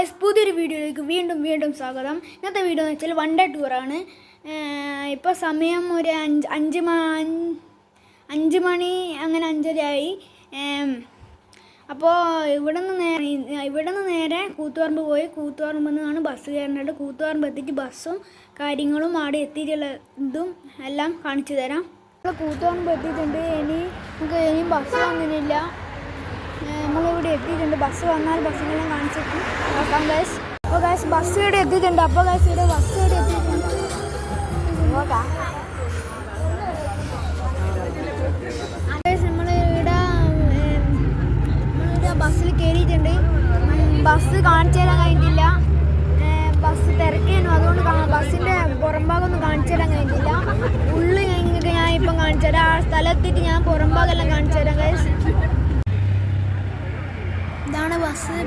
Guys പുതിയൊരു വീഡിയോയിലേക്ക് വീണ്ടും സ്വാഗതം. ഇന്നത്തെ വീഡിയോ എന്ന് വെച്ചാൽ വൺ ഡേ ടൂറാണ്. ഇപ്പോൾ സമയം ഒരു അഞ്ച് മണി അങ്ങനെ 5:30 അപ്പോൾ ഇവിടെ നിന്ന് നേരെ കൂത്തുപറമ്പ് പോയി കൂത്തുപറമ്പിൽ നിന്നാണ് ബസ് കയറേണ്ടത്. കൂത്തുപറമ്പ് എത്തിയിട്ട് ബസ്സും കാര്യങ്ങളും അവിടെ എത്തിയിട്ടുള്ള ഇതും എല്ലാം കാണിച്ചു തരാം. ഇപ്പോൾ കൂത്തുപറമ്പ് എത്തിയിട്ടുണ്ട്. ഇനിയും ബസ് വന്നിട്ടില്ല. നമ്മളിവിടെ എത്തിയിട്ടുണ്ട്. ബസ് വന്നാൽ ബസ്സിനെല്ലാം കാണിച്ചിട്ട് നോക്കാം ഗൈസ്. അപ്പോൾ ഗൈസ് ബസ് ഇവിടെ എത്തിയിട്ടുണ്ട്. അപ്പോൾ ഗൈസ് ഇവിടെ ബസ് ഇവിടെ എത്തിയിട്ടുണ്ട്. നോക്കാം ഗൈസ്. നമ്മളിവിടെ ബസ്സിൽ കയറിയിട്ടുണ്ട്. ബസ് കാണിച്ചു തരാൻ കഴിഞ്ഞിട്ടില്ല. ബസ് തിരക്കേനു, അതുകൊണ്ട് ബസ്സിൻ്റെ പുറംഭാഗമൊന്നും കാണിച്ചു തരാൻ കഴിഞ്ഞിട്ടില്ല. ഉള്ളിൽ ഞാൻ ഇപ്പം കാണിച്ചു തരാം. ആ സ്ഥലത്തിട്ട് ഞാൻ പുറംഭാഗമെല്ലാം കാണിച്ചു തരാം ഗൈസ്. ഇതാണ് ബസ്സിൻ്റെ